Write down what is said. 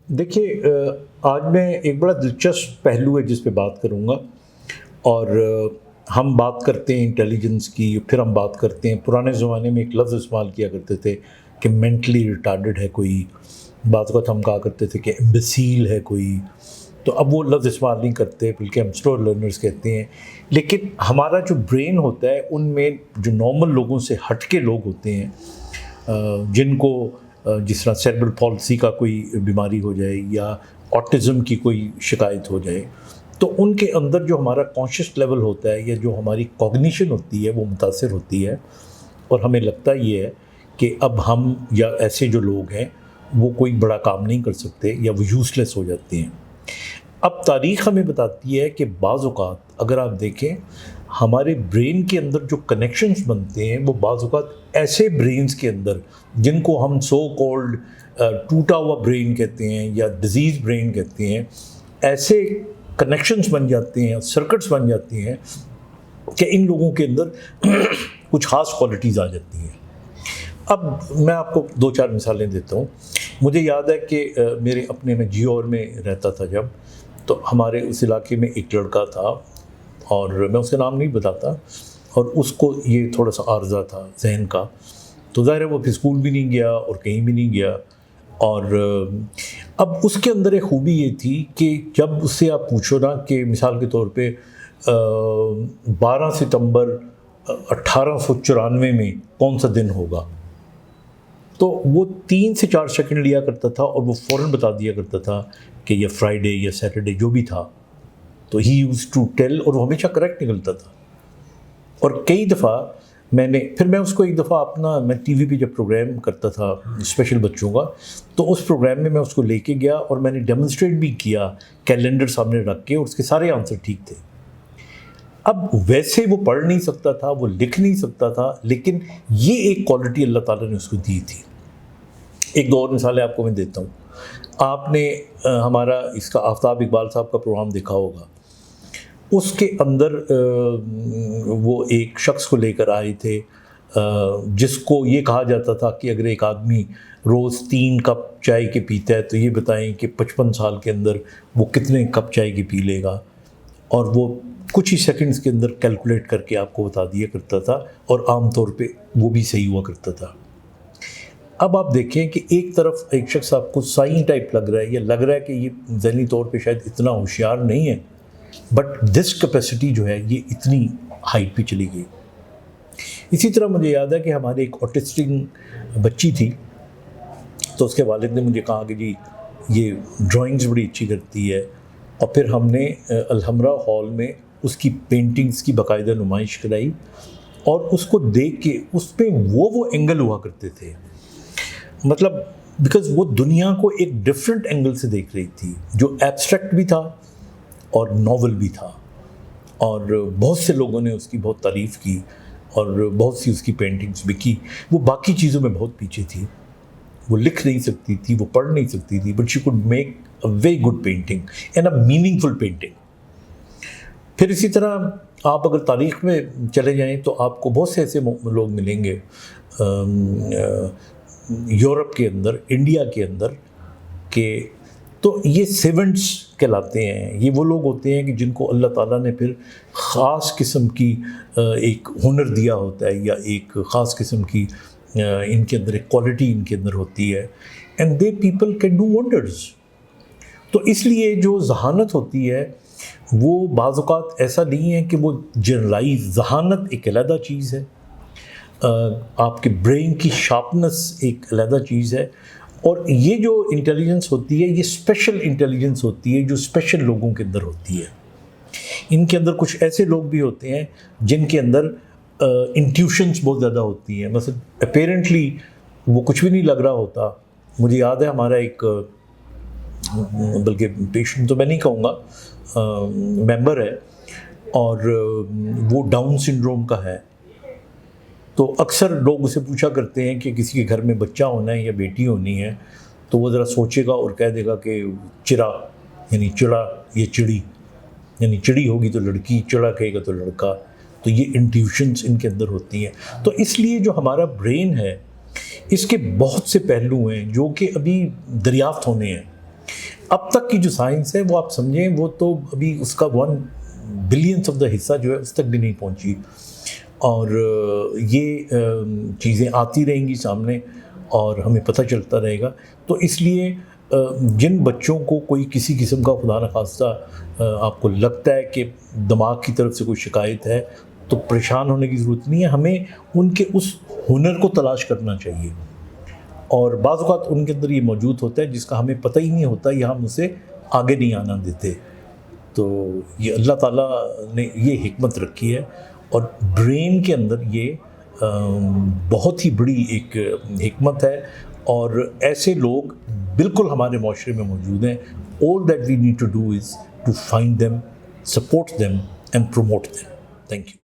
دیکھیے آج میں ایک بڑا دلچسپ پہلو ہے جس پہ بات کروں گا، اور ہم بات کرتے ہیں انٹیلیجنس کی، پھر ہم بات کرتے ہیں پرانے زمانے میں ایک لفظ استعمال کیا کرتے تھے کہ مینٹلی ریٹارڈڈ ہے کوئی، بعض اوقات ہم کہا کرتے تھے کہ امبیسیل ہے کوئی، تو اب وہ لفظ استعمال نہیں کرتے بلکہ ہم سلو لرنرز کہتے ہیں۔ لیکن ہمارا جو برین ہوتا ہے ان میں جو نارمل لوگوں سے ہٹ کے لوگ ہوتے ہیں، جن کو جس طرح سیریبرل پالسی کا کوئی بیماری ہو جائے یا آٹزم کی کوئی شکایت ہو جائے، تو ان کے اندر جو ہمارا کانشیس لیول ہوتا ہے یا جو ہماری کوگنیشن ہوتی ہے وہ متاثر ہوتی ہے، اور ہمیں لگتا یہ ہے کہ اب ہم یا ایسے جو لوگ ہیں وہ کوئی بڑا کام نہیں کر سکتے یا وہ یوز لیس ہو جاتے ہیں۔ اب تاریخ ہمیں بتاتی ہے کہ بعض اوقات اگر آپ دیکھیں ہمارے برین کے اندر جو کنیکشنز بنتے ہیں وہ بعض اوقات ایسے برینز کے اندر جن کو ہم سو کولڈ ٹوٹا ہوا برین کہتے ہیں یا ڈیزیز برین کہتے ہیں، ایسے کنیکشنز بن جاتے ہیں، سرکٹس بن جاتے ہیں کہ ان لوگوں کے اندر کچھ خاص کوالٹیز آ جاتی ہیں۔ اب میں آپ کو دو چار مثالیں دیتا ہوں۔ مجھے یاد ہے کہ میرے اپنے میں جیور میں رہتا تھا جب، تو ہمارے اس علاقے میں ایک لڑکا تھا، اور میں اس کا نام نہیں بتاتا، اور اس کو یہ تھوڑا سا عارضہ تھا ذہن کا، تو ظاہر ہے وہ پھر اسکول بھی نہیں گیا اور کہیں بھی نہیں گیا۔ اور اب اس کے اندر ایک خوبی یہ تھی کہ جب اس سے آپ پوچھو نا کہ مثال کے طور پہ 12 ستمبر 1894 میں کون سا دن ہوگا، تو وہ 3 سے 4 سیکنڈ لیا کرتا تھا اور وہ فوراً بتا دیا کرتا تھا کہ یہ فرائیڈے یا سیٹرڈے جو بھی تھا، تو ہی یوز ٹو ٹیل، اور وہ ہمیشہ کریکٹ نکلتا تھا۔ اور کئی دفعہ میں اس کو ایک دفعہ میں ٹی وی پہ جب پروگرام کرتا تھا اسپیشل بچوں کا، تو اس پروگرام میں اس کو لے کے گیا اور میں نے ڈیمونسٹریٹ بھی کیا کیلنڈر سامنے رکھ کے، اور اس کے سارے آنسر ٹھیک تھے۔ اب ویسے وہ پڑھ نہیں سکتا تھا، وہ لکھ نہیں سکتا تھا، لیکن یہ ایک کوالٹی اللہ تعالیٰ نے اس کو دی تھی۔ ایک دو اور مثالیں آپ کو میں دیتا ہوں۔ آپ نے ہمارا اس کا آفتاب اقبال صاحب کا پروگرام دیکھا ہوگا، اس کے اندر وہ ایک شخص کو لے کر آئے تھے جس کو یہ کہا جاتا تھا کہ اگر ایک آدمی روز 3 کپ چائے کے پیتا ہے تو یہ بتائیں کہ 55 سال کے اندر وہ کتنے کپ چائے کے پی لے گا، اور وہ کچھ ہی سیکنڈز کے اندر کیلکولیٹ کر کے آپ کو بتا دیا کرتا تھا، اور عام طور پہ وہ بھی صحیح ہوا کرتا تھا۔ اب آپ دیکھیں کہ ایک طرف ایک شخص آپ کو سائن ٹائپ لگ رہا ہے، یا لگ رہا ہے کہ یہ ذہنی طور پہ شاید اتنا ہوشیار نہیں ہے، بٹ دس کیپیسٹی جو ہے یہ اتنی ہائٹ پہ چلی گئی۔ اسی طرح مجھے یاد ہے کہ ہمارے ایک آٹسٹک بچی تھی، تو اس کے والد نے مجھے کہا کہ جی یہ ڈرائنگز بڑی اچھی کرتی ہے، اور پھر ہم نے الحمرہ ہال میں اس کی پینٹنگز کی باقاعدہ نمائش کرائی، اور اس کو دیکھ کے اس پہ وہ اینگل ہوا کرتے تھے، مطلب بیکاز وہ دنیا کو ایک ڈفرینٹ اینگل سے دیکھ رہی تھی، جو ایبسٹریکٹ بھی تھا اور ناول بھی تھا، اور بہت سے لوگوں نے اس کی بہت تعریف کی، اور بہت سی اس کی پینٹنگز بھی کی۔ وہ باقی چیزوں میں بہت پیچھے تھی، وہ لکھ نہیں سکتی تھی، وہ پڑھ نہیں سکتی تھی، but she could make a very good painting and a meaningful painting. پھر اسی طرح آپ اگر تاریخ میں چلے جائیں تو آپ کو بہت سے ایسے لوگ ملیں گے یورپ کے اندر، انڈیا کے اندر، کہ تو یہ سیونٹس کہلاتے ہیں۔ یہ وہ لوگ ہوتے ہیں کہ جن کو اللہ تعالیٰ نے پھر خاص قسم کی ایک ہنر دیا ہوتا ہے، یا ایک خاص قسم کی ان کے اندر ایک کوالٹی ان کے اندر ہوتی ہے، and they people can do wonders. تو اس لیے جو ذہانت ہوتی ہے وہ بعض اوقات ایسا نہیں ہے کہ وہ جنرلائز، ذہانت ایک علیحدہ چیز ہے، آپ کے برین کی شارپنس ایک علیحدہ چیز ہے، اور یہ جو انٹیلیجنس ہوتی ہے یہ اسپیشل انٹیلیجنس ہوتی ہے جو اسپیشل لوگوں کے اندر ہوتی ہے۔ ان کے اندر کچھ ایسے لوگ بھی ہوتے ہیں جن کے اندر انٹیوشنس بہت زیادہ ہوتی ہیں، مثلا اپیرنٹلی وہ کچھ بھی نہیں لگ رہا ہوتا۔ مجھے یاد ہے ہمارا ایک، بلکہ پیشنٹ تو میں نہیں کہوں گا، ممبر ہے، اور وہ ڈاؤن سنڈروم کا ہے، تو اکثر لوگ اسے پوچھا کرتے ہیں کہ کسی کے گھر میں بچہ ہونا ہے یا بیٹی ہونی ہے، تو وہ ذرا سوچے گا اور کہہ دے گا کہ چرا، یعنی چڑا یا چڑی، یعنی چڑی ہوگی تو لڑکی، چڑا کہے گا تو لڑکا۔ تو یہ انٹیوشنس ان کے اندر ہوتی ہیں۔ تو اس لیے جو ہمارا برین ہے اس کے بہت سے پہلو ہیں جو کہ ابھی دریافت ہونے ہیں۔ اب تک کی جو سائنس ہے وہ آپ سمجھیں وہ تو ابھی اس کا 1 بلینس آف دا حصہ جو ہے اس تک بھی نہیں پہنچی، اور یہ چیزیں آتی رہیں گی سامنے اور ہمیں پتہ چلتا رہے گا. تو اس لیے جن بچوں کو کوئی کسی قسم کا خدا نخواستہ آپ کو لگتا ہے کہ دماغ کی طرف سے کوئی شکایت ہے تو پریشان ہونے کی ضرورت نہیں ہے. ہمیں ان کے اس ہنر کو تلاش کرنا چاہیے، اور بعض اوقات ان کے اندر یہ موجود ہوتا ہے جس کا ہمیں پتہ ہی نہیں ہوتا یا ہم اسے آگے نہیں آنا دیتے. تو یہ اللہ تعالیٰ نے یہ حکمت رکھی ہے، اور برین کے اندر یہ بہت ہی بڑی ایک حکمت ہے، اور ایسے لوگ بالکل ہمارے معاشرے میں موجود ہیں. all that we need to do is to find them, support them and promote them. Thank you.